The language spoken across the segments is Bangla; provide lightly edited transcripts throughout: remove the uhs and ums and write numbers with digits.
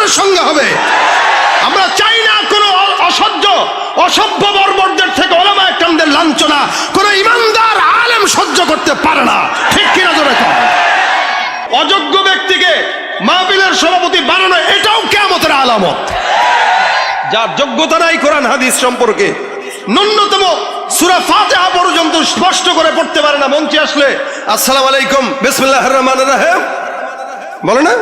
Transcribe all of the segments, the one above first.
আলেমের সঙ্গে হবে। আমরা চাই না কোনো অসভ্য বর্বরদের থেকে ওলামায়ে কেরামদের লাঞ্ছনা কোনো ইমানদার আলেম সহ্য করতে পারে না, ঠিক কিনা জোরে কর। অযোগ্য ব্যক্তিকে মাহফিলের সভাপতি বানানো এটাও কিয়ামতের আলামত। যার যোগ্যতা নাই কোরআন হাদিস সম্পর্কে, ন্যূনতম সূরা ফাতিহা পর্যন্ত স্পষ্ট করে পড়তে পারে না, মঞ্চে আসলে আসসালামু আলাইকুম বিসমিল্লাহির রহমানির রহিম বলে না,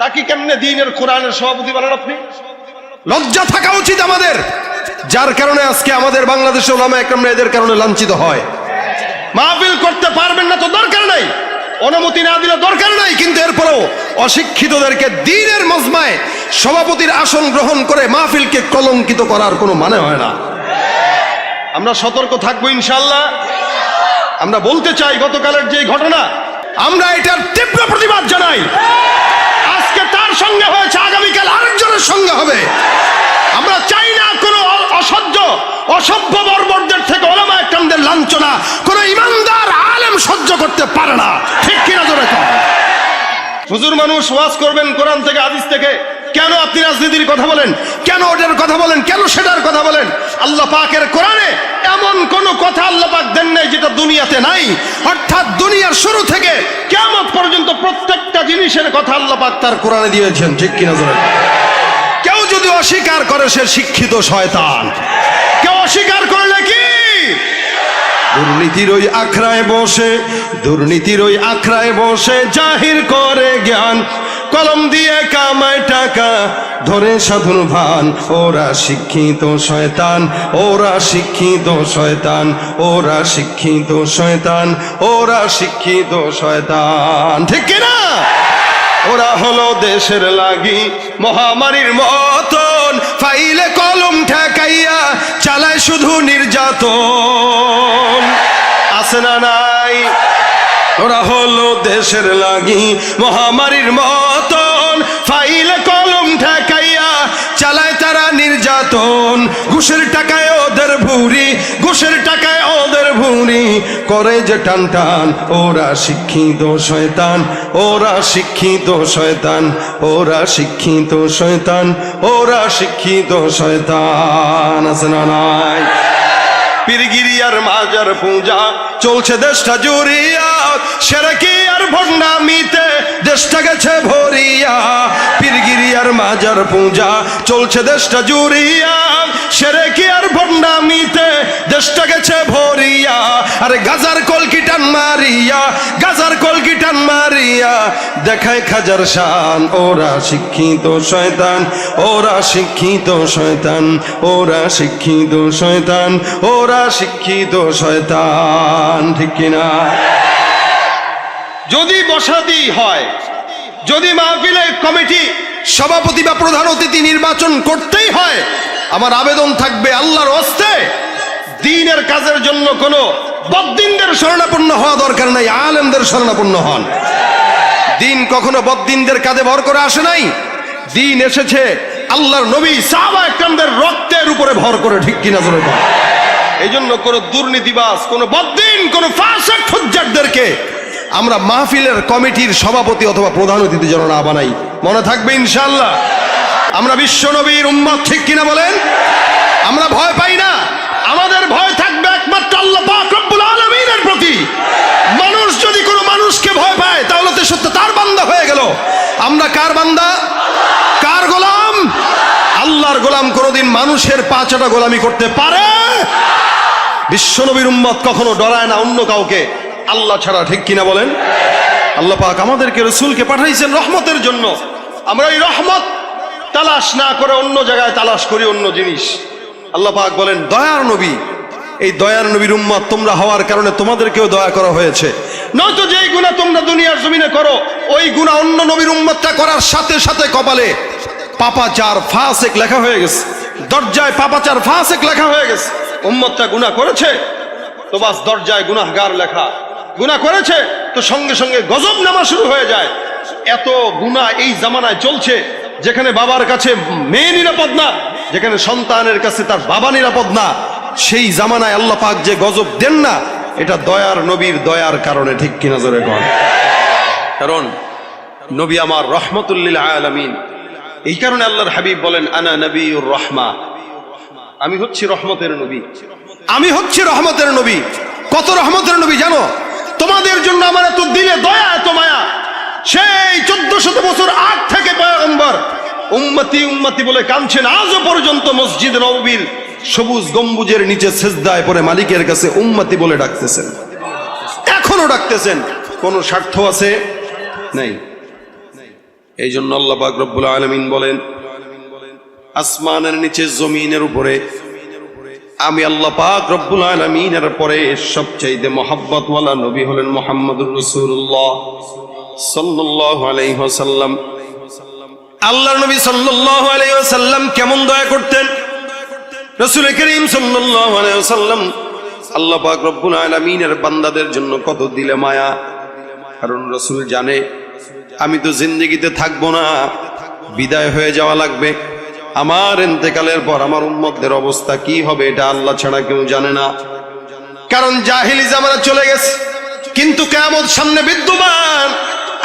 তাকে কেমনে দ্বীনের কোরআনের সভাপতি বানান আপনি? লজ্জা থাকা উচিত আমাদের। যার কারণে আজকে আমাদের বাংলাদেশে ওলামায়ে কেরামরা এদের কারণে লাঞ্ছিত হয়। মাহফিল করতে পারবেন না তো দরকার নাই, অনুমতি না দিলে দরকার নাই, কিন্তু এরপরেও অশিক্ষিতদেরকে দ্বীনের মজমায় সভাপতির আসন গ্রহণ করে মাহফিলকে কলঙ্কিত করার কোনো মানে হয় না। আমরা সতর্ক থাকবো ইনশাআল্লাহ। আমরা বলতে চাই গতকালের যে ঘটনা, আমরা এটার তীব্র প্রতিবাদ জানাই। আজকে তার সঙ্গে হয়েছে, আগামীকাল আরেকজনের সঙ্গে হবে। আমরা চাই না কোনো অসভ্য বর্বরদের থেকে ওলামায়ে কেরামদের লাঞ্ছনা কোনো ইমানদার আলেম সহ্য করতে পারে না, ঠিক কিনা জোরে কর। হুজুর মানুষ ওয়াজ করবেন কোরআন থেকে হাদিস থেকে, কেন আপনি রাজনীতির কথা বলেন, কেন ওটার কথা বলেন, কেন সেটার কথা বলেন? আল্লাহ পাকের কোরআনে এমন কোন কথা আল্লাহ পাক দেন নাই যেটা দুনিয়াতে নাই। অর্থাৎ দুনিয়ার শুরু থেকে কিয়ামত পর্যন্ত প্রত্যেকটা জিনিসের কথা আল্লাহ পাক তার কোরআনে দিয়েছেন, ঠিক কিনা জোরে। কেউ যদি অস্বীকার করে সে শিক্ষিত শয়তান, কেউ অস্বীকার করলে কি দুর্নীতির ওই আখড়ায় বসে জাহির করে জ্ঞান, কলম দিয়ে কামায় টাকা ধরে সাধুর ভান। ওরা শিক্ষিত শয়তান, ওরা শিক্ষিত শয়তান, ওরা শিক্ষিত শয়তান, ওরা শিক্ষিত শয়তান, ঠিক কিনা? ওরা হলো দেশের লাগি মহামারীর মতন, ফাইলে কলম ঠেকাইয়া চালায় শুধু নির্যাতন। আছে না নাই? ওরা হলো দেশের লাগি মহামারীর মতন, ফাইলে কলম ঠেকাইয়া চালায় তারা নির্যাতন। ঘুষের টাকায় ওদের ভুঁড়ি, ঘুষের টাকায় ওদের ভুঁড়ি করে যে টান টান। ওরা শিক্ষিত শয়তান, ওরা শিক্ষিত শয়তান, ওরা শিক্ষিত শয়তান, ওরা শিক্ষিত শয়তান। আছে না নাই? পীরগিরি আর মাজার পূজা চলছে দেশটা জুড়িয়া, শিরকি আর ভণ্ডামিতে দেশটা গেছে ভরিয়া। পীরগিরি আর মাজার পূজা চলছে দেশটা জুড়িয়া, শিরকি আর ভণ্ডামিতে দেশটা গেছে ভরিয়া। আরে গাজার কলকি টান মারিয়া, গাজার কলকি টান মারিয়া দেখায় খাজার শান। ওরা শিক্ষিত শয়তান, ওরা শিক্ষিত শয়তান, ওরা শিক্ষিত শয়তান, ওরা শিক্ষিত শয়তান, ঠিক কিনা? যদি বসাতেই হয়, যদি মাহফিলের কমিটি সভাপতি বা প্রধান অতিথি নির্বাচন করতেই হয়, আমার আবেদন থাকবে আল্লাহর হস্তে দ্বীনের কাজের জন্য কোনো বদ্দিনদের শরণাপন্ন হওয়া দরকার নাই, আলেমদের শরণাপন্ন হন। দ্বীন কখনো বদ্দিনদের কাঁধে ভর করে আসে নাই। দ্বীন এসেছে আল্লাহর নবী সাহাবায়ে কেরামদের রক্তের উপরে ভর করে, ঠিক কিনা জোরে বল। এই জন্য কোন দুর্নীতিবাজ, কোন বদ্দিন, কোন ফাসিক হুজ্জাতদেরকে আমরা মাহফিলের কমিটির সভাপতি অথবা প্রধান অতিথি যেন না বানাই। মনে থাকবে ইনশাআল্লাহ। আমরা বিশ্ব নবীর উম্মত, ঠিক কিনা বলেন? আমরা ভয় পাই না, আমাদের ভয় থাকবে একমাত্র আল্লাহ পাক রব্বুল আলামিনের প্রতি। মানুষ যদি কোনো মানুষকে ভয় পায় তাহলে তো সত্য তার বান্দা হয়ে গেল। আমরা কার বান্দা? কার গোলাম? আল্লাহর গোলাম। কোনোদিন মানুষের পাঁচটা গোলামি করতে পারে? বিশ্বনবীর উম্মত কখনো ডরায় না অন্য কাউকে, আল্লাহ ছাড়া, ঠিক কিনা বলেন? আল্লাহ পাক আমাদেরকে রাসূলকে পাঠাইছেন রহমতের জন্য। আমরা এই রহমত তালাশ না করে অন্য জায়গায় তালাশ করি অন্য জিনিস। আল্লাহ পাক বলেন দয়ার নবী, এই দয়ার নবীর উম্মত তোমরা হওয়ার কারণে তোমাদেরকেও দয়া করা হয়েছে। নয়তো যেই গুনাহ তোমরা দুনিয়ার জমিনে করো, ওই গুনাহ অন্য নবীর উম্মতটা করার সাথে সাথে কপালে পাপাচার ফাসিক লেখা হয়ে গেছে, দরজায় পাপাচার ফাসিক লেখা হয়ে গেছে। উম্মতটা গুনাহ করেছে তো বাস দরজায় গুনাহগার লেখা, গুনাহ করেছে তো সঙ্গে সঙ্গে গজব নামা শুরু হয়ে যায়। এত গুনাহ এই জামানায় চলছে, যেখানে বাবার কাছে মেয়ে নিরাপদ না, যেখানে সন্তানের কাছে তার বাবা নিরাপদ না, সেই জামানায় আল্লাহ পাক যে গজব দেন না, এটা দয়ার নবীর দয়ার কারণে, ঠিক কিনা জোরে বল। কারণ নবী আমার রহমতুল লিল আলামিন। এই কারণে আল্লাহর হাবিব বলেন আনা নবিয়ুর রাহমা, আমি হচ্ছি রহমতের নবী, আমি হচ্ছি রহমতের নবী। কত রহমতের নবী জানো? তোমাদের জন্য আমার এত দিলে দয়া, এত মায়া। সেই 1400 বছর আগ থেকে পয়গম্বর উম্মতি উম্মতি বলে কাঁদছেন, আজও পর্যন্ত মসজিদ নববীর সবুজ গম্বুজের নিচে সিজদায় পড়ে মালিকের কাছে উম্মতি বলে ডাকতেছেন, এখনো ডাকতেছেন। কোন স্বার্থ আছে? নাই। এই জন্য আল্লাহ পাক রব্বুল আলামিন বলেন, আসমানের নিচে জমিনের উপরে আমি আল্লাহ পাক রব্বুল আলামিনের পরে সবচাইতে মহব্বত ওয়ালা নবী হলেন মুহাম্মদুর রাসূলুল্লাহ সাল্লাল্লাহু আলাইহি ওয়াসাল্লাম। আল্লাহর নবী সাল্লাল্লাহু আলাইহি ওয়াসাল্লাম কেমন দয়া করতেন? রাসূল করিম সাল্লাল্লাহু আলাইহি ওয়াসাল্লাম আল্লাহ পাক রব্বুল আলামিনের বান্দাদের জন্য কত দিলে মায়া। কারণ রাসূল জানে আমি তো জিন্দেগিতে থাকবো না, বিদায় হয়ে যাওয়া লাগবে। আমার ইন্তেকালের পর আমার উম্মতদের অবস্থা কি হবে এটা আল্লাহ ছাড়া কেউ জানে না। কারণ জাহিলি জামানা চলে গেছে, কিন্তু কিয়ামত সামনে বিদ্যমান।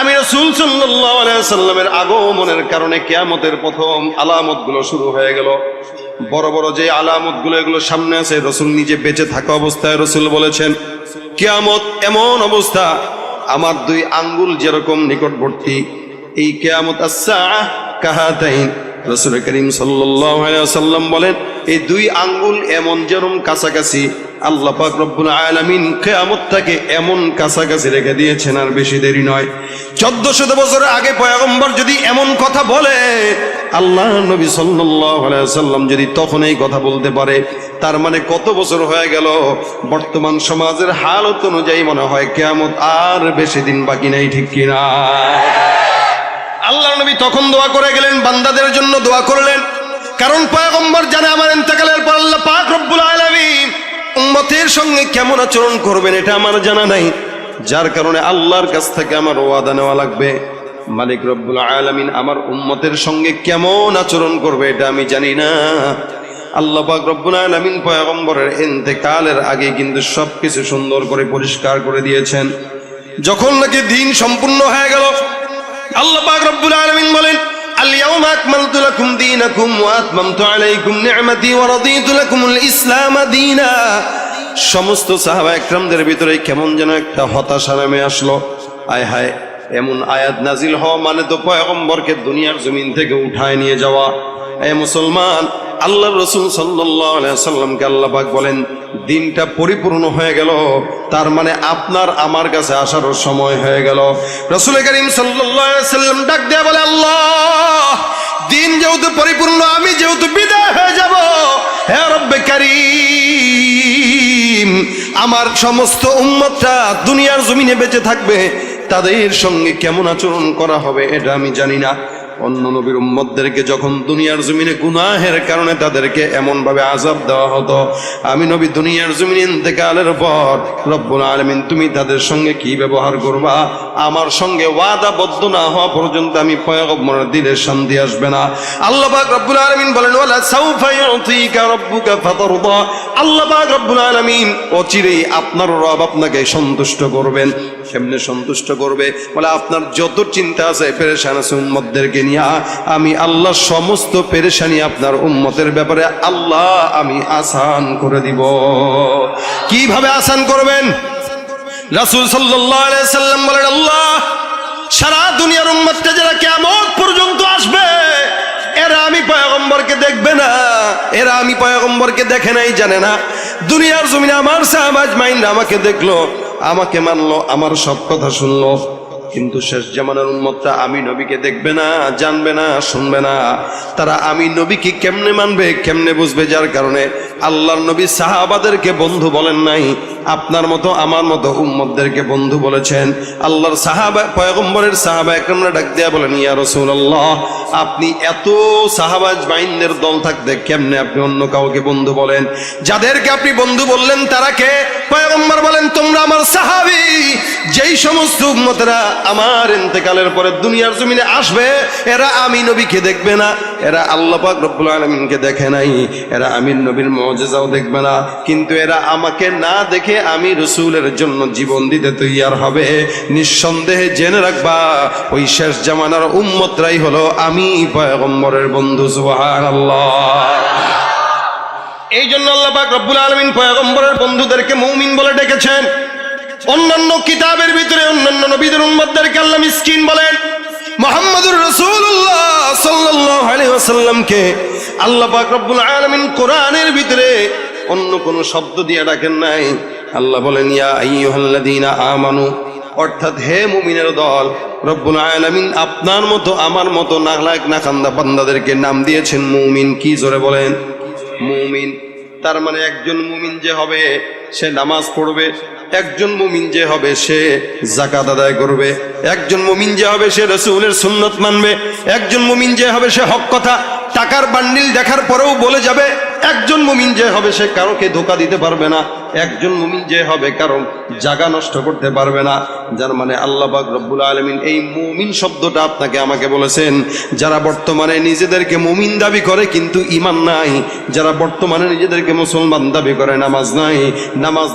আমি রাসূল সাল্লাল্লাহু আলাইহি ওয়াসাল্লামের আগমনের কারণে কিয়ামতের প্রথম আলামতগুলো শুরু হয়ে গেল। বড় বড় যে আলামতগুলো এগুলো সামনে আছে, রাসূল নিজে বেঁচে থাকা অবস্থায় রাসূল বলেছেন কিয়ামত এমন অবস্থা আমার 2 আঙ্গুল যেরকম নিকটবর্তী, এই কিয়ামত আস-সাআহ কাহাতাইন। রাসূল করিম সাল্লাল্লাহু আলাইহি ওয়াসাল্লাম বলেন এই 2 আঙ্গুল এমন যেরকম কাছাকাছি, আল্লাহ পাক রব্বুল আলামিন কিয়ামতটাকে এমন কাছাকাছি রেখে দিয়েছেন, আর বেশি দেরি নয়। 1400 বছর আগে পয়গম্বর যদি এমন কথা বলে, আল্লাহ নবী সাল্লাল্লাহু আলাইহি ওয়াসাল্লাম যদি তখন এই কথা বলতে পারে, তার মানে কত বছর হয়ে গেল? বর্তমান সমাজের হালত অনুযায়ী মনে হয় কিয়ামত আর বেশি দিন বাকি নাই, ঠিক কিনা? আল্লাহ নবী তখন দোয়া করে গেলেন, বান্দাদের জন্য দোয়া করলেন। কারণ পয়গম্বর জানে আমার ইন্তেকালের পর আল্লাহ পাক রব্বুল আলামিন উম্মতের সঙ্গে কেমন আচরণ করবেন এটা আমার জানা নাই। যার কারণে আল্লাহর কাছ থেকে আমার ওয়াদা নেওয়া লাগবে, মালিক রব্বুল আলামিন আমার উম্মতের সঙ্গে কেমন আচরণ করবে এটা আমি জানি না। আল্লাহ পাক রব্বুল আলামিন পয়গম্বরের ইন্তেকালের আগে কিন্তু সবকিছু সুন্দর করে পরিষ্কার করে দিয়েছেন। যখন নাকি দিন সম্পূর্ণ হয়ে গেল, আল্লাহ পাক রব্বুল আলামিন বলেন আল-ইয়াওমা আকমালতু লাকুম দীনাকুম ওয়া আতমামতু আলাইকুম নি'মাতি ওয়া রাদিতু লাকুমুল ইসলাম দীনা। সমস্ত সাহাবা একরামদের ভিতরে কেমন যেন একটা হতাশা নেমে আসলো। আয় হায়, এমন আয়াত নাজিল হওয়া মানে তো পয়গম্বরকে দুনিয়ার জমিন থেকে উঠায় নিয়ে যাওয়া। এ মুসলমান, আল্লাহর রাসূল সাল্লাল্লাহু আলাইহি ওয়াসাল্লামকে আল্লাহ পাক বলেন দিনটা পরিপূর্ণ হয়ে গেল, তার মানে আপনার আমার কাছে আসারও সময় হয়ে গেল। রাসূল করিম সাল্লাল্লাহু আলাইহি ওয়াসাল্লাম ডাক দিয়ে বলে আল্লাহ, দিন যেহেতু পরিপূর্ণ, আমি যেহেতু বিদায় হয়ে যাব, হে রব্বে কারীম, আমার সমস্ত উম্মতরা দুনিয়ার জমিনে বেঁচে থাকবে, তাদের সঙ্গে কেমন আচরণ করা হবে এটা আমি জানি না। অন্য নবীর উম্মতদেরকে যখন দুনিয়ার জমিনে গুনাহের কারণে তাদেরকে এমন ভাবে আযাব দেওয়া হতো, আমি নবী দুনিয়ার জমিনে ইন্তেকালের পর রব্বুল আলামিন তুমি তাদের সঙ্গে কি ব্যবহার করবা, আমার সঙ্গে ওয়াদাবদ্ধ না হওয়া পর্যন্ত আমি পয়গম্বরের দিলের শান্তি আসবে না। আল্লাহ পাক রব্বুল আলামিন বলেন ওয়ালা সাউফা ইউতিকা রাব্বুকা ফাতারদা। আল্লাহ পাক রব্বুল আলামিন অচিরেই আপনার রব আপনাকে সন্তুষ্ট করবেন। কেমনে সন্তুষ্ট করবে? বলে আপনার যত চিন্তা আছে, পেরেশান আছে উম্মতদেরকে নিয়ে, আমি আল্লাহ সমস্ত পেরেশানি আপনার উম্মতের ব্যাপারে আল্লাহ আমি আসান করে দিব। কিভাবে আসান করবেন? রাসূল সাল্লাল্লাহু আলাইহি সাল্লাম বলেন আল্লাহ সারা দুনিয়ার উম্মতটা যারা কিয়ামত পর্যন্ত আসবে, এরা আমি পয়গম্বরকে দেখবে না, এরা আমি পয়গম্বরকে দেখে নাই, জানে না। দুনিয়ার জমিনে আমার সাহাবা আজমাইন আমাকে দেখলো, আমাকে মানলো, আমার সব কথা শুনলো, কিন্তু শেষ জামানার উম্মতটা আমি নবীকে দেখবে না, জানবে না, শুনবে না। তারা আমি নবীকে কেমনে মানবে, কেমনে বুঝবে? যার কারণে আল্লাহর নবী সাহাবাদেরকে বন্ধু বলেন নাই, আপনার মতো আমার মতো উম্মতদেরকে বন্ধু বলেছেন। আল্লাহর সাহাবা পয়গম্বরের সাহাবা একরামরা ডাক দেয়া বলেন ইয়া রাসূলুল্লাহ, আপনি এত সাহাবা আজমাইনদের দল থাকতে কেমনে আপনি অন্য কাউকে বন্ধু বলেন? যাদেরকে আপনি বন্ধু বললেন তারা কে? পয়গম্বর বলেন তোমরা আমার সাহাবী। যেই সমস্ত উম্মতেরা আমার ইন্তেকালের পরে দুনিয়ার জমিনে আসবে, এরা আমি নবীকে দেখবে না, এরা আল্লাহ পাক রব্বুল আলামিনকে দেখে নাই, এরা আমির নবীর মুজিজাও দেখবে না, কিন্তু এরা আমাকে না দেখে আমি রাসূলের জন্য জীবন দিতে তৈয়ার হবে। নিঃসন্দেহে জেনে রাখবা ওই শেষ জামানার উম্মতরাই হলো আমি পয়গম্বরের বন্ধু। সুবহানাল্লাহ। এই জন্য আল্লাহ পাক রব্বুল আলামিন পয়গম্বরের বন্ধুদেরকে মুমিন বলে ডেকেছেন। অন্যান্য কিতাবের ভিতরে অন্যান্য নবীদের উম্মতদেরকে আল্লাহ মিসকিন বলেন। মুহাম্মদুর রাসূলুল্লাহ সাল্লাল্লাহু আলাইহি ওয়াসাল্লামকে আল্লাহ পাক রব্বুল আলামিন কোরআনের ভিতরে অন্য কোন শব্দ দিয়ে ডাকেন নাই। আল্লাহ বলেন ইয়া আইয়ুহাল্লাযীনা আমানু, অর্থাৎ হে মুমিনের দল, রব্বুল আলামিন আপনার মতো আমার মতো নালায়েক নাখান্দা বান্দাদেরকে নাম দিয়েছেন মুমিন। কি জোরে বলেন মুমিন। তার মানে একজন মুমিন যে হবে সে নামাজ পড়বে, একজন মুমিন যে হবে সে যাকাত আদায় করবে, একজন মুমিন যে হবে সে রাসূলের সুন্নাত মানবে, একজন মুমিন যে হবে সে হক কথা টাকার বান্ডিল দেখার পরেও বলে যাবে, একজন মুমিন যে হবে সে কারোকে ধোঁকা দিতে পারবে না, একজন মুমিন যে হবে কারো জায়গা নষ্ট করতে পারবে না। যার মানে আল্লাহ পাক রব্বুল আলামিন এই মুমিন শব্দটা আপনাকে আমাকে বলেছেন যারা বর্তমানে নিজেদেরকে মুমিন দাবি করে কিন্তু ঈমান নাই, যারা বর্তমানে নিজেদেরকে মুসলমান দাবি করে নামাজ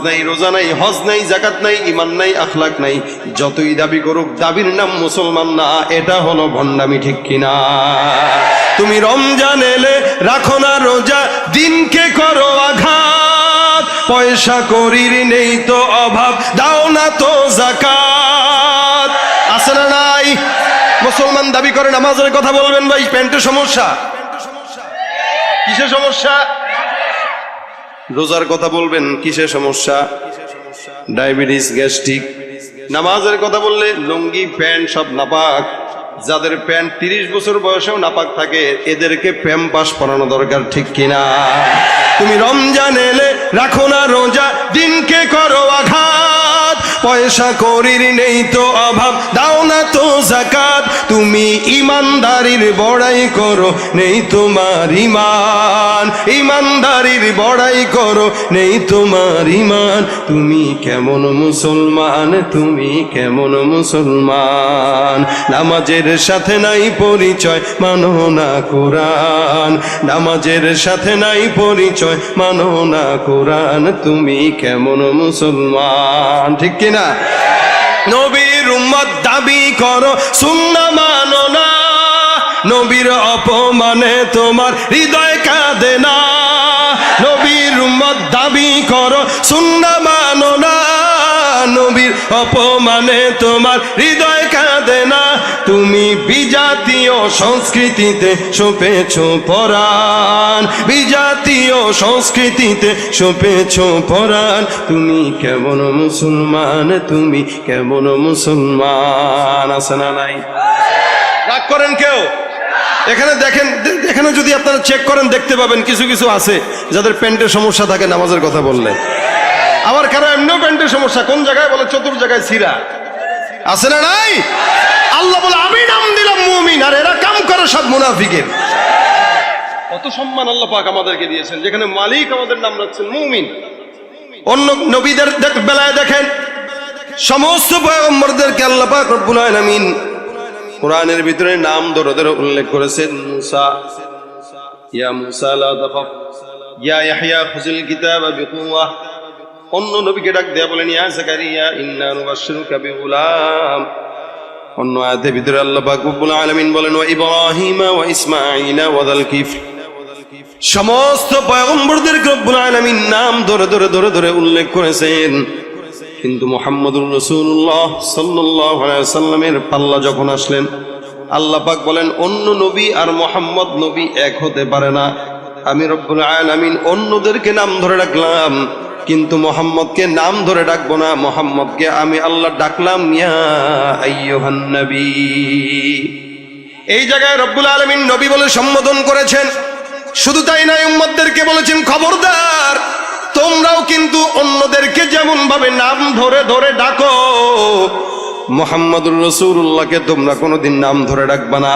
নাই, রোজা নাই, হজ নাই, যাকাত নাই, ঈমান নাই, আখলাক নাই, যতই দাবি করুক দাবির নাম মুসলমান না, এটা হলো ভণ্ডামি। ঠিক কিনা? তুমি রমজান এলে রাখো না রোজা, দিনকে করো আঘাত, পয়সা করির নেই তো অভাব, দাও না তো যাকাত। আছে না নাই? মুসলমান দাবি করে নামাজের কথা বলবেন ভাই, প্যান্টের সমস্যা, কিসের সমস্যা? রোজার কথা বলবেন, কিসের সমস্যা? Diabetes, gastric. নামাজের কথা বললে লুঙ্গি প্যান্ট সব নাপাক। যাদের প্যান্ট 30 বছর বয়সেও নাপাক থাকে এদেরকে প্যাম্পাস পরানো দরকার। ঠিক কিনা? তুমি রমজান এলে রাখো না রোজা, দিনকে করো আঘাত, পয়সা করির নেই তো অভাব, দাও না তো যাকাত। তুমি ইমানদারির বড়াই করো, নেই তোমার ঈমান, ইমানদারির বড়াই করো, নেই তোমার ঈমান। তুমি কেমন মুসলমান, তুমি কেমন মুসলমান? নামাজের সাথে নাই পরিচয়, মানো না কোরআন, নামাজের সাথে নাই পরিচয়, মানো না কোরআন। তুমি কেমন মুসলমান? ঠিক কিনা? নবীর উম্মত দাবি করো, সুন্নাহ মানো না, নবীর অপমানে তোমার হৃদয় কাঁদে না। নবীর উম্মত দাবি করো, সুন্নাহ মানো না, নবীর অপমানে তোমার হৃদয় কাঁদে না। তুমি বিজাতীয় সংস্কৃতিতে সপেছ পরাণ, বিজাতীয় সংস্কৃতিতে সপেছ পরাণ। তুমি কেমন মুসলমান, তুমি কেমন মুসলমান? আছে না নাই? রাগ করেন কেউ? এখানে দেখেন, এখানে যদি আপনারা চেক করেন দেখতে পাবেন কিছু কিছু আছে যাদের প্যান্টের সমস্যা থাকে নামাজের কথা বললে। আবার কারো এমনিও প্যান্টের সমস্যা, কোন জায়গায় বলে চতুর জায়গায় ছিঁড়া। আছে না নাই? আল্লাহ বলে আমি নাম দিলাম মুমিন, আর এরা কাম করে সব মুনাফিকের। কত সম্মান আল্লাহ পাক আমাদেরকে দিয়েছেন, যেখানে মালিক আমাদের নাম রাখছেন মুমিন। অন্য নবীদের বেলায় দেখেন সমস্ত পয়গম্বরদেরকে আল্লাহ পাক রব্বুল আলামিন কোরআনের ভিতরে নাম ধরে ধরে উল্লেখ করেছেন। মুসা, ইয়া মুসা লা তাখাফ, ইয়া ইয়াহইয়া খুযিল কিতাবা বিকুওয়া। অন্য নবীকে ডাক দেয়া বলেন ইয়া যাকারিয়া ইন্না নুবাশশিরুকা বিগুলাম। অন্য আয়াতের ভিতরে আল্লাহ পাক রব্বুল আলামিন বলেন ওয়া ইব্রাহিমা ওয়া ইসমাঈলা ওয়া যাল কিফল। সমস্ত পয়গম্বরদেরকে রব্বুল আলামিন নাম ধরে ধরে ধরে ধরে উল্লেখ করেছেন। কিন্তু মুহাম্মদুর রাসূলুল্লাহ সাল্লাল্লাহু আলাইহি ওয়াসাল্লামের পাল্লা যখন আসলেন, আল্লাহ পাক বলেন অন্য নবী আর মুহাম্মদ নবী এক হতে পারে না। আমি রব্বুল আলামিন অন্যদেরকে নাম ধরে ডাকলাম, কিন্তু মুহাম্মদকে নাম ধরে ডাকবো না। মুহাম্মদকে আমি আল্লাহ ডাকলাম ইয়া আইয়ুহান নবী। এই জায়গায় রব্বুল আলামিন নবী বলে সম্বোধন করেছেন। শুধু তাই নয়, উম্মতদেরকে বলেছেন খবরদার, তোমরাও কিন্তু অন্যদেরকে যেমন ভাবে নাম ধরে ধরে ডাকো, মুহাম্মদুর রাসূলুল্লাহকে তোমরা কোনোদিন নাম ধরে ডাকবা না।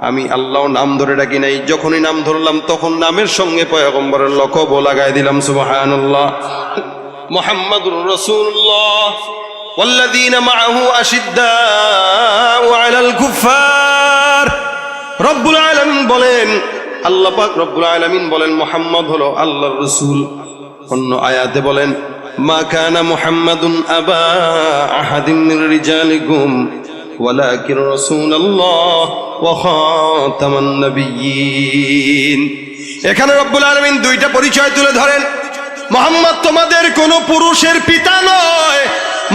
আমি আল্লাহ নাম ধরে ডাকি নাই, যখনই নাম ধরলাম তখন নামের সঙ্গে পয়গম্বরের লকব লাগাই দিলাম। সুবহানাল্লাহ। মুহাম্মাদুর রাসূলুল্লাহ ওয়াল্লাযীনা মাআহু আশিদ্দাউ আলাল কুফার রব্বুল আলামিন বলেন, আল্লাহ পাক রব্বুল আলামিন বলেন মুহাম্মদ হলো আল্লাহর রাসূল। অন্য আয়াতে বলেন মা কানা মুহাম্মাদুন আবা আহাদিন মির রিজালিকুম ওয়ালাকিন রাসূলুল্লাহ ওয়া খাতামান নাবিয়্যিন। এখানে রব্বুল আলামিন দুইটা পরিচয় তুলে ধরেন। মুহাম্মদ তোমাদের কোন পুরুষের পিতা নয়,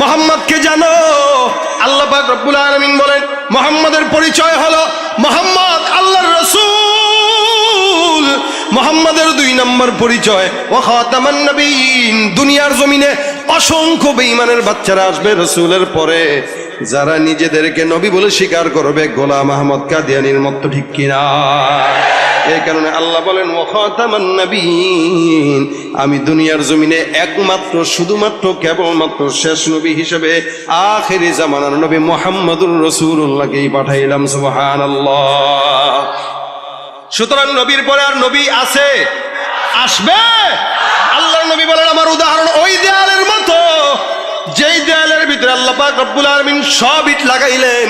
মুহাম্মদকে জানো। আল্লাহ পাক রব্বুল আলামিন বলেন মুহাম্মাদের পরিচয় হলো মুহাম্মদ আল্লাহর রাসূল। মুহাম্মাদের 2 নম্বর পরিচয় ওয়া খাতামান নবিয়্যিন। দুনিয়ার জমিনে অসংখ্য বেঈমানের বাচ্চারা আসবে রাসূলের পরে, যারা নিজেদেরকে নবী বলে স্বীকার করবে, গোলাম আহমদ কাদিয়ানীর মতো, ঠিক কিনা? এই কারণে আল্লাহ বলেন ওয়া খাতামান নবিয়্যিন, আমি দুনিয়ার জমিনে একমাত্র শুধুমাত্র কেবলমাত্র শেষ নবী হিসেবে আখিরি জামানার নবী মুহাম্মদুর রাসূলুল্লাহকেই পাঠাইলাম। সুবহানাল্লাহ। সুতরাং নবীর পরে আর নবী আছে, আসবে। আল্লাহর নবী বলেন আমার উদাহরণ ওই দেয়ালের মতো, যেই দেয়ালের ভিতরে আল্লাহ পাক রব্বুল আলামিন সব ইট লাগাইলেন।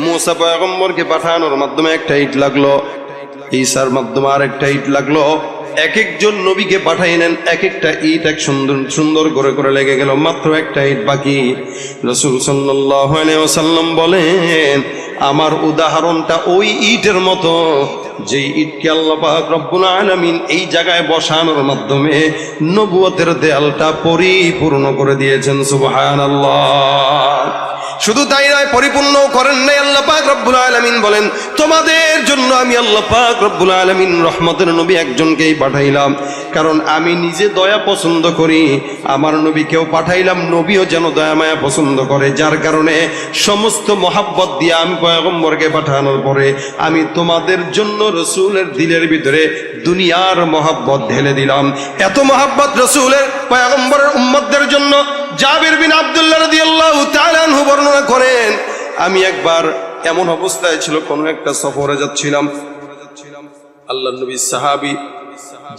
মুসা পয়গম্বরকে পাঠানোর মাধ্যমে একটা ইট লাগলো, ঈসার মাধ্যমে আরেকটা ইট লাগলো। এক একজন নবীকে পাঠাইলেন, এক একটা ইট এক সুন্দর সুন্দর করে করে লেগে গেল, মাত্র একটা ইট বাকি। রাসূল সাল্লাল্লাহু আলাইহি ওয়াসাল্লাম বলেন আমার উদাহরণটা ওই ইটের মতো, যেই ইটকে আল্লাহ পাক রব্বুল আলামিন এই জায়গায় বসানোর মাধ্যমে নবুয়তের দেয়ালটা পরিপূর্ণ করে দিয়েছেন। সুবহানাল্লাহ। শুধু তাই নয়, পরিপূর্ণ করেন নাই। আল্লাহ পাক রব্বুল আলামিন বলেন তোমাদের জন্য আমি আল্লাহ পাক রব্বুল আলামিন রহমতের নবী একজনকেই পাঠাইলাম, কারণ আমি নিজে দয়া পছন্দ করি। আমার নবীকেও পাঠাইলাম, নবীও যেন দয়া মায়া পছন্দ করে, যার কারণে সমস্ত মহাব্বত দিয়ে আমি পয়গম্বরকে পাঠানোর পরে আমি তোমাদের জন্য রাসূলের দিলের ভিতরে দুনিয়ার মহাব্বত ঢেলে দিলাম। এত মহাব্বত রাসূলের পয়গম্বরের উম্মতদের জন্য। জাবির বিন আব্দুল্লাহ রাদিয়াল্লাহু তাআলা আনহু বর্ণনা করেন আমি একবার এমন অবস্থায় ছিল, কোন একটা সফরে যাচ্ছিলাম। আল্লাহর নবী সাহাবী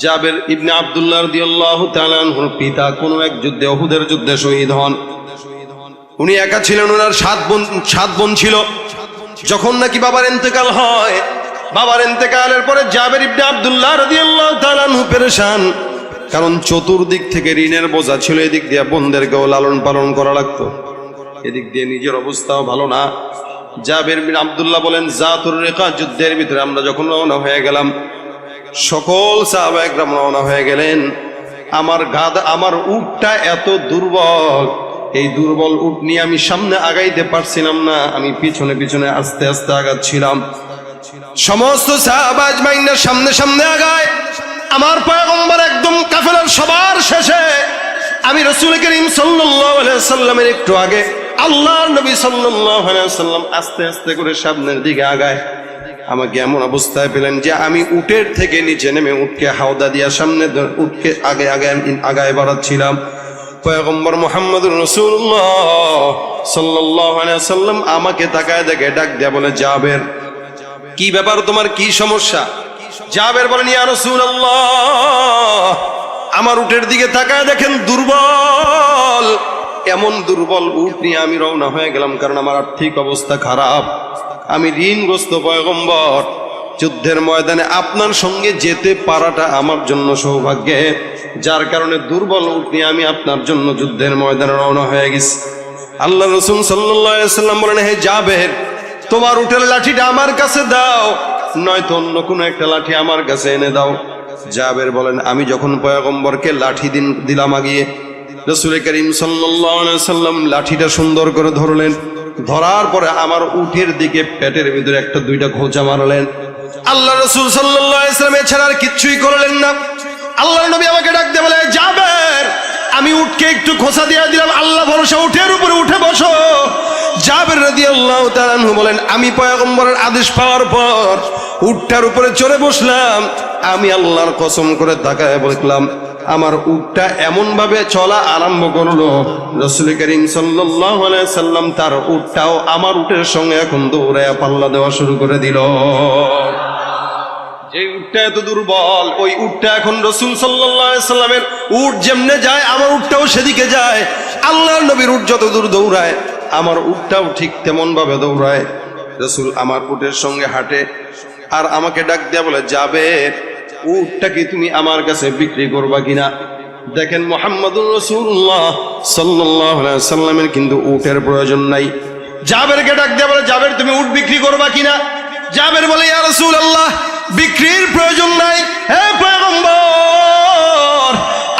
জাবির ইবনে আব্দুল্লাহ রাদিয়াল্লাহু তাআলা আনহুর পিতা কোন এক যুদ্ধে, উহুদের যুদ্ধে শহীদ হন। উনি একা ছিলেন, ওনার 7 বোন ছিল। যখন নাকি বাবার ইন্তেকাল হয়, বাবার ইন্তেকালের পরে জাবির ইবনে আব্দুল্লাহ রাদিয়াল্লাহু তাআলা আনহু পেরেশান, কারণ চতুর্দিক থেকে ঋণের বোঝা ছিল। এদিক দিয়ে বোনদেরকেও লালন পালন করা লাগতো, এদিক দিয়ে নিজের অবস্থাও ভালো না। জাবির বিন আব্দুল্লাহ বলেন জাতুর রিকা যুদ্ধের ভিতরে আমরা যখন রওনা হয়ে গেলাম, সকল সাহাবা একরাম রওনা হয়ে গেলেন। আমার উটটা এত দুর্বল, এই দুর্বল উট নিয়ে আমি সামনে আগাইতে পারছিলাম না, আমি পিছনে পিছনে আস্তে আস্তে আগাচ্ছিলাম। সমস্ত সাহাবা আজমাইন সামনে সামনে আগায়, আমার পয়গম্বর একদম কাফেলার সবার শেষে, আমি রাসূল করিম সাল্লাল্লাহু আলাইহি ওয়াসাল্লামের একটু আগে। আল্লাহর নবী সাল্লাল্লাহু আলাইহি ওয়াসাল্লাম আস্তে আস্তে করে সামনের দিকে আগায়। আমাকে এমন অবস্থায় পেলেন যে আমি উটের থেকে নিচে নেমে উটকে হাওদা দিয়া সামনে উটকে আগে আগে আগায় বাড়াচ্ছিলাম। পয়গম্বর মুহাম্মদুর রাসূলুল্লাহ সাল্লাল্লাহু আলাইহি ওয়াসাল্লাম আমাকে তাকায় দেখে ডাক দেয়া বলে জাবের, কি ব্যাপার, তোমার কি সমস্যা? জাবের বলেন ইয়া রাসূলুল্লাহ, আমার উটের দিকে তাকায় দেখেন দুর্বল। এমন দুর্বল উট নিয়ে আমি রওনা হয়ে গেলাম, কারণ আমার আর্থিক অবস্থা খারাপ, আমি ঋণগ্রস্ত। পয়গম্বর, যুদ্ধের ময়দানে আপনার সঙ্গে যেতে পারাটা আমার জন্য সৌভাগ্যে, যার কারণে দুর্বল উট নিয়ে আমি আপনার জন্য যুদ্ধের ময়দানে রওনা হয়ে গেছি। আল্লাহ রাসূল সাল্লাল্লাহু আলাইহি ওয়াসাল্লাম বলেন হে জাবের, তোমার উটের লাঠিটা আমার কাছে দাও, নয়তো অন্য কোনো একটা লাঠি আমার কাছে এনে দাও। জাবের বলেন আমি যখন পয়গম্বরকে লাঠি দিলাম আগিয়ে, রাসূল করিম সাল্লাল্লাহু আলাইহি ওয়াসাল্লাম লাঠিটা সুন্দর করে ধরলেন। ধরার পরে আমার উটের দিকে পেটের ভিতরে একটা দুইটা খোঁচা মারলেন। আল্লাহ রাসূল সাল্লাল্লাহু আলাইহি ওয়াসাল্লাম এছাড়া আর কিচ্ছুই করলেন না। আল্লাহর নবী আমাকে ডাক দিয়ে বলে জাবের, আমি উটকে একটু খোঁচা দিয়ে দিলাম, আল্লাহ ভরসা, উটের উপরে উঠে বসো। জাবের রাদিয়াল্লাহু তাআলা আনহু বলেন আমি পয়গম্বরের আদেশ পাওয়ার পর উটটার উপরে চড়ে বসলাম। আমি আল্লাহর কসম করে তাকায় বললাম, আমার উটটা এমন ভাবে চলা আরম্ভ করলো, রাসূল করিম সাল্লাল্লাহু আলাইহি সাল্লাম তার উটটাও আমার উটের সঙ্গে এখন দৌড়ায়া পাল্লা দেওয়া শুরু করে দিল। যে উটটা এত দুর্বল, ওই উটটা এখন রাসূল সাল্লাল্লাহু আলাইহি সাল্লামের উট যেমনে যায় আমার উটটাও সেদিকে যায়। আল্লাহর নবীর উট যত দূর দৌড়ায় আমার উটটাও ঠিক তেমন ভাবে দৌড়ায়। রাসূল আমার উটের সঙ্গে হাঁটে, আর আমাকে ডাক দিয়া বলে, যাবে উটটা কি তুমি আমার কাছে বিক্রি করবা কিনা? দেখেন মুহাম্মদুর রাসূলুল্লাহ সাল্লাল্লাহু আলাইহি ওয়াসাল্লামের কিন্তু উটের প্রয়োজন নাই। জাবেরকে ডাক দিয়া বলে, জাবের তুমি উট বিক্রি করবা কিনা? জাবের বলে, ইয়া রাসূলুল্লাহ বিক্রির প্রয়োজন নাই। হে পয়গম্বর,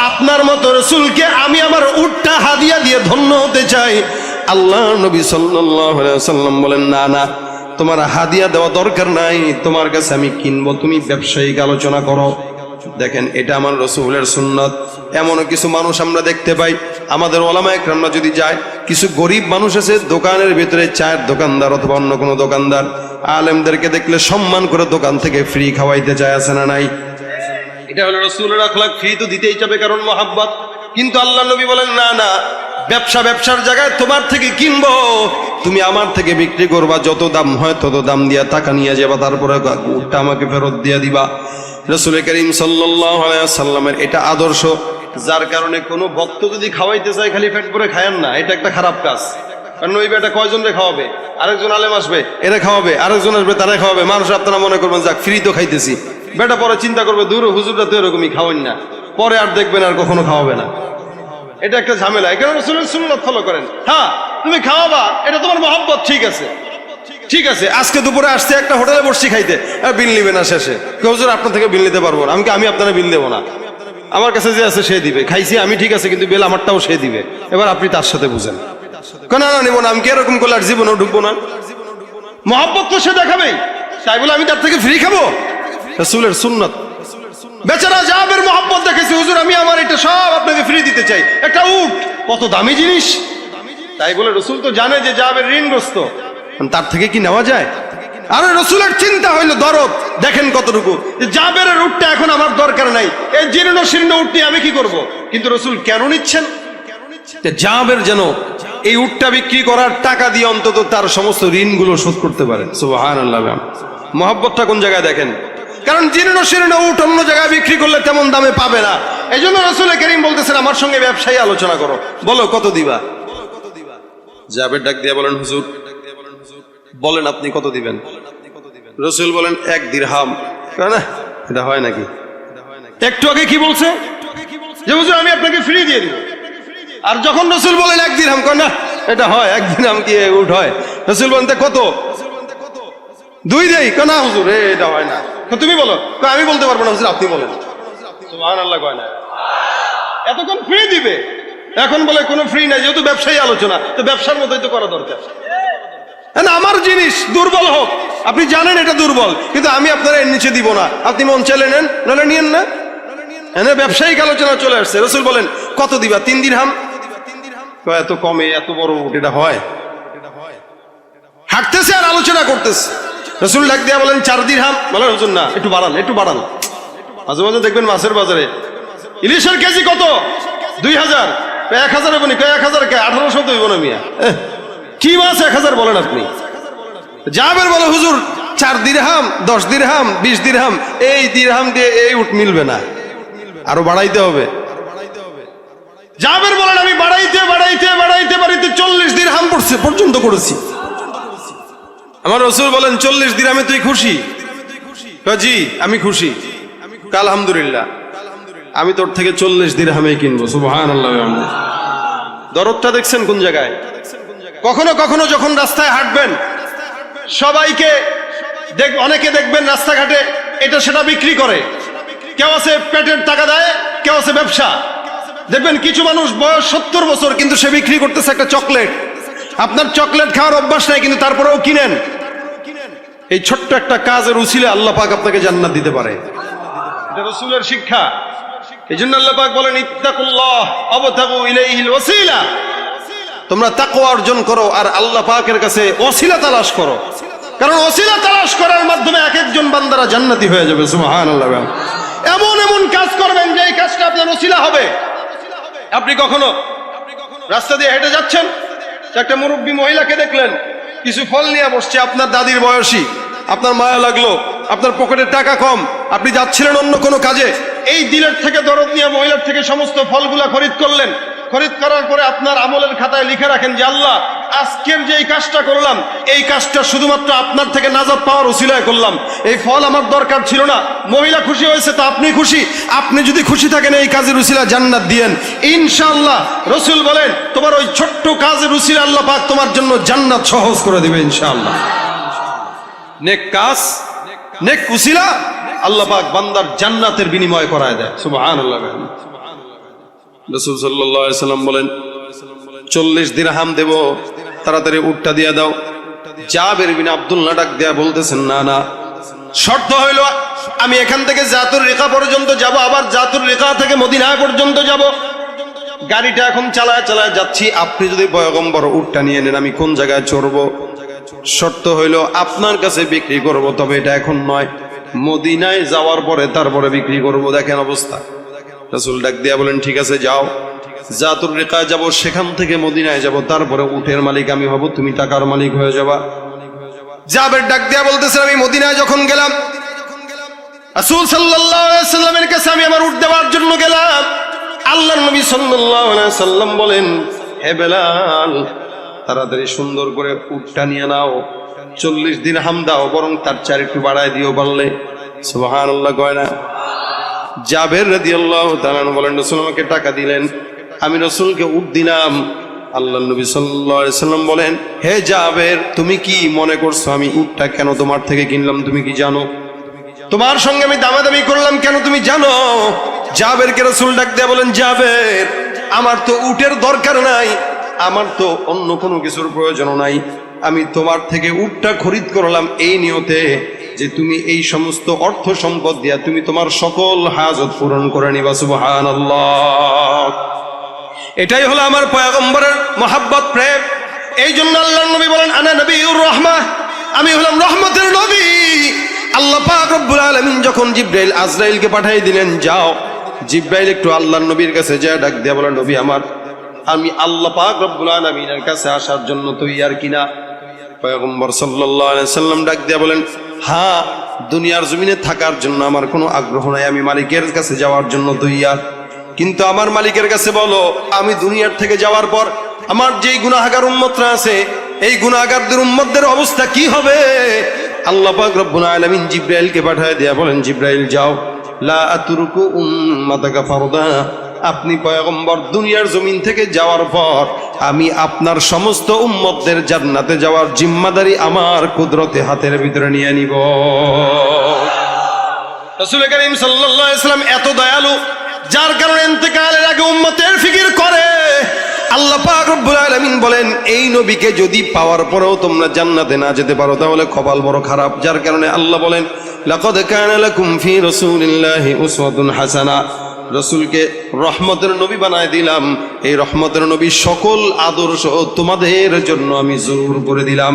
আপনার মতো রাসূলকে আমি আমার উটটা হাদিয়া দিয়ে ধন্য হতে চাই। আল্লাহ নবী সাল্লাল্লাহু আলাইহি ওয়াসাল্লাম বলেন, না না, তোমার হাদিয়া দেওয়া দরকার নাই, তোমার কাছে আমি কিনবো, তুমি ব্যবসায়িক আলোচনা করো। দেখেন এটা আমার রাসূলের সুন্নাত। এমনও কিছু মানুষ আমরা দেখতে পাই, আমাদের ওলামায়ে কেরামরা যদি যায়, কিছু গরিব মানুষ আছে দোকানের ভিতরে, চায়ের দোকানদার অথবা অন্য কোনো দোকানদার, আলেমদেরকে দেখলে সম্মান করে দোকান থেকে ফ্রি খাওয়াইতে চায়, আছে না নাই? এটা হলো রাসূলের আখলাক, ফ্রি তো দিতেই যাবে কারণ মহাব্বত। কিন্তু আল্লাহ নবী বলেন, না না, ব্যবসার জায়গায় তোমার থেকে কিনবো, তুমি আমার থেকে বিক্রি করবা, যত দাম হয় তত দাম দিয়া টাকা নিয়ে যাবা, তারপরে উটটা আমাকে ফেরত দিয়ে দিবা। রাসূল করিম সাল্লাল্লাহু আলাইহি ওয়াসাল্লামের এটা আদর্শ, যার কারণে কোনো ভক্ত যদি খাওয়াইতে চায় খালি পেট ভরে খায়েন না, এটা একটা খারাপ কাজ। কারণ ওই বেটা কয়জনরে খাওয়াবে? আরেকজন আলেম আসবে, এরা খাওয়াবে, আরেকজন আসবে, তারা খাওয়াবে। মানুষ আপনারা মনে করবেন যাক ফ্রি তো খাইতেছি, বেটা পরে চিন্তা করবে দূর হুজুররা তো এরকমই খাওয়ান না, পরে আর দেখবেন আর কখনো খাওয়াবে না। এটা একটা ঝামেলা। এখানে রাসূলের সুন্নাত ফলো করেন। হ্যাঁ তুমি খাওয়াবা, এটা তোমার মহব্বত, ঠিক আছে ঠিক আছে। আজকে দুপুরে আসছে একটা হোটেলে বসছি খাইতে, বিল নিবে না শেষে, হুজুর আপনার থেকে বিল নিতে পারবো না। আমি আপনারা বিল দেবো না, আমার কাছে যে আছে সে দিবে। খাইছি আমি, ঠিক আছে, কিন্তু বিল আমারটাও সে দিবে। এবার আপনি তার সাথে বুঝেন, না না নেবো না, আমি কি এরকম করলে আর জীবনেও ঢুকবো না। মহব্বত তো সে দেখাবেই, তাই বলে আমি তার থেকে ফ্রি খাবো? রাসূলের সুন্নাত। বেচারা জাবের মহব্বত দেখেছে, হুজুর আমি আমার এটা সব আপনাকে ফ্রি দিতে চাই। একটা উট কত দামি জিনিস, তাই বলে রাসূল তো জানে যে জাবের ঋণগ্রস্ত, তার থেকে কি নেওয়া যায়? আর রাসূলের চিন্তা হইলো দরদ। দেখেন কতটুকু, জাবের উটটা এখন আমার দরকার নাই, এই জীর্ণ শীর্ণ উটটি আমি কি করব? কিন্তু রাসূল কেন নিচ্ছেন? জাবের যেন এই উটটা বিক্রি করার টাকা দিয়ে অন্তত তার সমস্ত ঋণগুলো শোধ করতে পারে। সুবহানাল্লাহ। মহব্বতটা কোন জায়গায় দেখেন, কারণ জীর্ণ শীর্ণ উট অন্য জায়গায় বিক্রি করলে তেমন দামে পাবে না। এই জন্য রাসূল করিম বলতেছেন, আমার সঙ্গে ব্যবসায়ী আলোচনা করো, বলো কত দিবা? জাবের ডাক দিয়ে বলেন, হুজুর বলেন আপনি কত দিবেন? রাসূল বলেন, 1 দিরহাম। না এটা হয় নাকি? একটু আগে কি বলছে যে হুজুর আমি আপনাকে ফ্রি দিয়ে দিব, আর যখন রাসূল বলেন 1 দিরহাম, কয় না এটা হয়, 1 দিরহাম কি উট হয়? রাসূল বলেন কত? 2 দেই? কয় না হুজুর এটা হয় না। তুমি বলো। আমি বলতে পারবো না হুজুর, আপনি বলেন। সুবহানাল্লাহ। কয় না এতক্ষণ ফ্রি দিবে, এখন বলে কোনো ফ্রি নাই, যেহেতু ব্যবসায়ী আলোচনা, তো ব্যবসার মতোই তো করা দরকার। আমার জিনিস দুর্বল হোক, আপনি জানেন এটা দুর্বল, কিন্তু আমি আপনারা এর নিচে দিব না, আপনি মন চাইলে নেন, নাহলে নিয়েন না। ব্যবসায়িক আলোচনা চলে আসছে। রাসূল বলেন কত দিবা? 3 দিরহাম। এত কমে এত বড় উট এটা হয়? হাঁটতেছে আর আলোচনা করতেছে। রাসূল ডাক দিয়া বলেন 4 দিরহাম। বলেন হুজুর না, একটু বাড়ান, একটু বাড়ান। মাঝে মাঝে দেখবেন মাছের বাজারে ইলিশের কেজি কত? 2000। 1000 বনি, 1000 কে 1800 তো হইব না মিয়া, কি মাছ 1000 বলেন আপনি? জাবের বলে হুজুর 4 দিরহাম, 10 দিরহাম, 20 দিরহাম, এই দিরহাম দিয়ে এই উট মিলবে না, আরো বাড়াইতে হবে। জাবের বলেন আমি বাড়াইতে বাড়াইতে বাড়াইতে বাড়াইতে 40 দিরহাম পর্যন্ত করেছি। আমার রাসূল বলেন 40 দিরহামে তুই খুশি? জি আমি খুশি। আলহামদুলিল্লাহ, আমি তোর থেকে 40 দিরহামে কিনবো। সুবহানাল্লাহ। দরদটা দেখছেন কোন জায়গায়? কখনো কখনো যখন রাস্তায় হাঁটবেন, সবাইকে অনেকে দেখবেন রাস্তাঘাটে এটা সেটা বিক্রি করে, কেউ আছে পেটের টাকা দেয়, কেউ আছে ব্যবসা। দেখবেন কিছু মানুষ বয়স 70 বছর, কিন্তু সে বিক্রি করতেছে একটা চকলেট। আপনার চকলেট খাওয়ার অভ্যাস নাই, কিন্তু তারপরেও কিনেন। এই ছোট্ট একটা কাজের উসিলে আল্লাহ পাক আপনাকে জান্নাত দিতে পারে, এটা রাসূলের শিক্ষা। এই জন্য আল্লাহ পাক বলেন ইত্তাকুল্লাহ ওয়াবতাগু ইলাইহিল ওয়াসিলা, তোমরা তাকওয়া অর্জন করো আর আল্লাহ পাকের কাছে ওসিলা তালাশ করো, কারণ ওসিলা তালাশ করার মাধ্যমে এক একজন বান্দারা জান্নাতি হয়ে যাবে। সুবহানাল্লাহ। এমন এমন কাজ করবেন যে এই কাজটা আপনার ওসিলা হবে। আপনি কখনো রাস্তা দিয়ে হেঁটে যাচ্ছেন, একটা মুরব্বী মহিলাকে দেখলেন কিছু ফল নিয়ে বসছে, আপনার দাদির বয়সী, আপনার মায়া লাগলো, আপনার পকেটে টাকা কম, আপনি যাচ্ছিলেন অন্য কোনো কাজে, এই দিলের থেকে দরদ নিয়ে মহিলার থেকে সমস্ত ফলগুলা খরিদ করলেন। খরিদ করার পরে আপনার আমলের খাতায় লিখে রাখেন যে আল্লাহ আজকের যে এই কাজটা করলাম, এই কাজটা শুধুমাত্র আপনার থেকে নাজাত পাওয়ার উসিলায় করলাম। এই ফল আমার দরকার ছিল না। মহিলা খুশি হয়েছে তো আপনি খুশি। আপনি যদি খুশি থাকেন এই কাজের উসিলা জান্নাত দিয়েন ইনশাআল্লাহ। রাসূল বলেন তোমার ওই ছোট্ট কাজের উসিলা আল্লাহ পাক তোমার জন্য জান্নাত সহজ করে দিবে ইনশাআল্লাহ। নেক কাজ, নেক উসিলা আল্লাহ পাক বান্দার জান্নাতের বিনিময় করায় দেয়। সুবহানাল্লাহ। রাসূল সাল্লাল্লাহু আলাইহি সাল্লাম বলেন 40 দিরহাম দেব, তাড়াতাড়ি উটটা দিয়া দাও। জাবের বিন আব্দুল্লাহ ডাক দেয়া বলতেছেন না না, শর্ত হইল আমি এখান থেকে জাতুর রিকা পর্যন্ত যাব, আবার জাতুর রিকা থেকে মদিনা পর্যন্ত যাব। গাড়িটা এখন চালায় চালায় যাচ্ছি, আপনি যদি পয়গম্বর উটটা নিয়ে নেন আমি কোন জায়গায় চড়বো? শর্ত হইল আপনার কাছে বিক্রি করব, তবে এটা এখন নয়, মদিনায় যাওয়ার পরে তারপরে বিক্রি করব। দেখেন অবস্থা। রাসূল ডাক দিয়া বলেন ঠিক আছে যাও, জাতুর রিকায় যাব, সেখান থেকে মদিনায় যাব, তারপরে উটের মালিক আমি হব, তুমি টাকার মালিক হয়ে যাবা। জাবের ডাক দিয়া বলতেছেন আমি মদিনায় যখন গেলাম রাসূল সাল্লাল্লাহু আলাইহি সাল্লামের কাছে আমি আমার উট দেওয়ার জন্য গেলাম। আল্লাহর নবী সাল্লাল্লাহু আলাইহি সাল্লাম বলেন হে বেলাল তাড়াতাড়ি সুন্দর করে উটটা নিয়ে নাও, 40 দিরহাম দাও, বরং তার চার একটু বাড়ায় দিও পারলে। সুবহানাল্লাহ কয় না? জাবের রাদিয়াল্লাহু তাআলা বলেন রাসূল আমাকে টাকা দিলেন, আমি রাসূলকে উট দিলাম। আল্লাহর নবী সাল্লাল্লাহু আলাইহি সাল্লাম বলেন হে জাবের তুমি কি মনে করছো আমি উটটা কেন তোমার থেকে কিনলাম তুমি কি জানো? তোমার সঙ্গে আমি দামাদামি করলাম কেন তুমি জানো? জাবেরকে রাসূল ডাক দিয়ে বলেন জাবের আমার তো উটের দরকার নাই, আমার তো অন্য কোনো কিছুর প্রয়োজন নাই, আমি তোমার থেকে উটটা খরিদ করলাম এই নিয়তে যে তুমি এই সমস্ত অর্থ সম্পদ দিয়া তুমি তোমার সকল হাজত পূরণ করে নিবা। সুবহানাল্লাহ। এটাই হলো আমার পয়গম্বরের মহব্বত প্রেম। এই জন্য আল্লাহর নবী বলেন আনা নবিয়ুর রাহমাহ, আমি হলাম রহমতের নবী। আল্লাহ পাক রব্বুল আলামিন যখন জিবরাইল আজরাইলকে পাঠিয়ে দিলেন যাও, জিবরাইল একটু আল্লাহর নবীর কাছে যায় ডাক দিয়া বলেন নবী আমার আমি আল্লাহ পাক রব্বুল আলামিনের কাছে আসার জন্য তৈয়ার কিনা? পয়গম্বর সাল্লাল্লাহু আলাইহি সাল্লাম ডাক দিয়া বলেন হ্যাঁ, দুনিয়ার জমিনে থাকার জন্য আমার কোনো আগ্রহ নাই, আমি মালিকের কাছে যাওয়ার জন্য তৈয়ার। কিন্তু আমার মালিকের কাছে বলো আমি দুনিয়ার থেকে যাওয়ার পর আমার যেই গুনাহগার উম্মতরা আছে এই গুনাহগারদের উম্মতদের অবস্থা কি হবে? আল্লাহ পাক রব্বুল আলামিন জিবরাইলকে পাঠিয়ে দেয়া বলেন জিবরাইল যাও, লা আতরুকু উম্মাতাকা ফারদা, আপনি পয়গম্বর দুনিয়ার জমিন থেকে যাওয়ার পর আমি আপনার সমস্ত উম্মতদের জান্নাতে যাওয়ার জিম্মাদারি আমার কুদরতে হাতের ভিতরে নিয়ে নিব। রাসূল করিম সাল্লাল্লাহু আলাইহি ওয়াসাল্লাম এত দয়ালু যার কারণে ইন্তেকালের আগে উম্মতের ফিকির করে। আল্লাহ পাক রব্বুল আলামিন বলেন এই নবীকে যদি পাওয়ার পরেও তোমরা জান্নাতে না যেতে পারো তাহলে কপাল বড় খারাপ। যার কারণে আল্লাহ বলেন লাকাদ কানা লাকুম ফি রাসূলিল্লাহি উসওয়াতুন হাসানাহ, রাসূলকে রহমতের নবী বানায় দিলাম। এই রহমতের নবী সকল আদর্শ তোমাদের জন্য আমি জরুর করে দিলাম।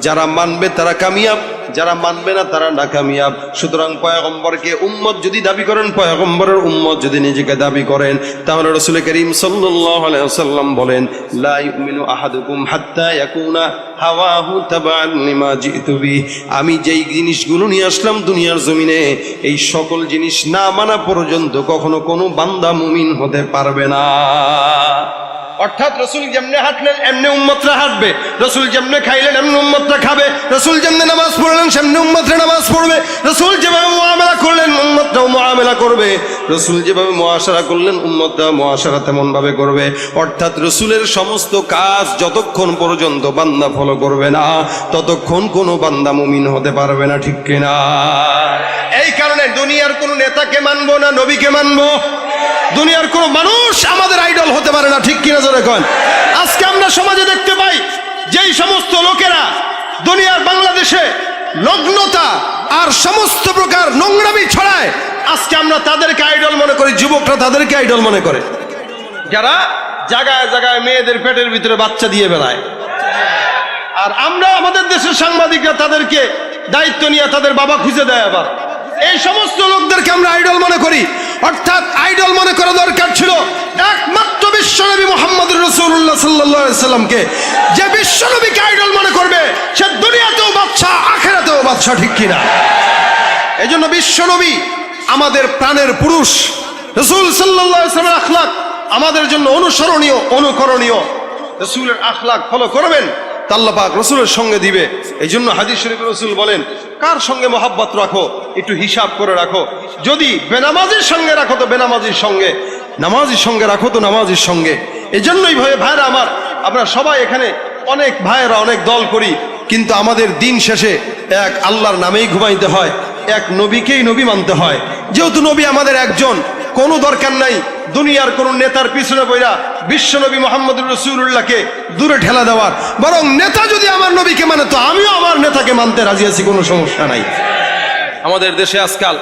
যারা মানবে তারা কামিয়াব, যারা মানবে না তারা নাকামিয়াব। সুতরাং পয়গম্বরকে উম্মত যদি দাবি করেন, পয়গম্বরের উম্মত যদি নিজেকে দাবি করেন, তাহলে রাসূল করিম সাল্লাল্লাহু আলাইহি ওয়াসাল্লাম বলেন লা ইউমিনু আহাদুকুম হাত্তা ইয়াকুনা হাওয়াহু তাবাআন লিমা জিতু বি, আমি যেই জিনিসগুলো নিয়ে আসলাম দুনিয়ার জমিনে এই সকল জিনিস না মানা পর্যন্ত কখনো কোনো বান্দা মুমিন হতে পারবে না। অর্থাৎ রাসূল যেমনে হাঁটলেন এমনি উম্মতরা হাঁটবে, রাসূল যেমনে খাইলেন এমনি উম্মতরা খাবে, রাসূল যেমনে নামাজ পড়লেন সেমনি উম্মতরা নামাজ পড়বে, রাসূল যেভাবে মুআমালা করলেন উম্মতরাও মুআমালা করবে, রাসূল যেভাবে মুআশারা করলেন উম্মতরা মুআশারা তেমন ভাবে করবে। অর্থাৎ রাসূলের সমস্ত কাজ যতক্ষণ পর্যন্ত বান্দা ফলো করবে না ততক্ষণ কোনো বান্দা মুমিন হতে পারবে না, ঠিক কিনা? এই কারণে দুনিয়ার কোনো নেতাকে মানবো না নবীকে মানবো, দুনিয়ার কোন মানুষ আমাদের আইডল হতে পারে না, ঠিক কিনা জোরে কন? আজকে আমরা সমাজে দেখতে পাই যেই সমস্ত লোকেরা দুনিয়ার বাংলাদেশে নগ্নতা আর সমস্ত প্রকার নোংরামি ছড়ায়, আজকে আমরা তাদেরকে আইডল মনে করি, যুবকরা তাদেরকে আইডল মনে করে, যারা জায়গায় জায়গায় মেয়েদের পেটের ভিতরে বাচ্চা দিয়ে বেড়ায়। আর আমরা আমাদের দেশের সাংবাদিকরা তাদেরকে দায়িত্ব নিয়ে তাদের বাবা খুঁজে দেয়। আবার এই সমস্ত লোকদেরকে আমরা আইডল মনে করি। অর্থাৎ আইডল মনে করা দরকার ছিল একমাত্র বিশ্বনবী মুহাম্মদুর রাসূলুল্লাহ সাল্লাল্লাহু আলাইহি সাল্লামকে। যে বিশ্বনবীকে আইডল মনে করবে সে দুনিয়াতেও বাদশা আখিরাতেও বাদশা, ঠিক কিনা? এজন্য বিশ্বনবী আমাদের প্রাণের পুরুষ, রাসূল সাল্লাল্লাহু আলাইহি সাল্লামের আখলাক আমাদের জন্য অনুসরণীয়, অনুকরণীয়। রসুলের আখলাক ফলো করবেন তা আল্লাহ পাক রসুলের সঙ্গে দিবে। এই জন্য হাদিস শরীফে রসুল বলেন, কার সঙ্গে মহাব্বত রাখো একটু হিসাব করে রাখো। যদি বেনামাজির সঙ্গে রাখো তো বেনামাজির সঙ্গে, নামাজির সঙ্গে রাখো তো নামাজির সঙ্গে। এই জন্যই ভাইরা আমার, আমরা সবাই এখানে অনেক ভাইয়েরা অনেক দল করি, কিন্তু আমাদের দিন শেষে এক আল্লাহর নামেই ঘুমাইতে হয়, এক নবীকেই নবী মানতে হয়। যেহেতু নবী আমাদের একজন, কোনো দরকার নাই দুনিয়ার কোন নেতার পিছনে বইরা বিশ্ব নবী মোহাম্মদ রাসূলুল্লাহকে দূরে ঠেলা দেওয়ার। বরং নেতা যদি আমার নবীকে মানে তো আমিও আমার নেতাকে মানতে রাজি আছি, কোনো সমস্যা নাই। আমাদের দেশে আজকাল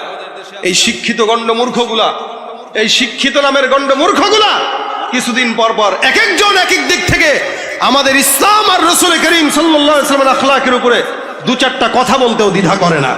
এই শিক্ষিত গণ্ডমূর্খগুলা, এই শিক্ষিত নামের গণ্ডমূর্খগুলা কিছুদিন পর পর এক একজন এক এক দিক থেকে আমাদের ইসলাম আর রাসূল করিম সাল্লাল্লাহু আলাইহি ওয়াসাল্লামের আখলাকের উপরে দু চারটা কথা বলতেও দ্বিধা করে না।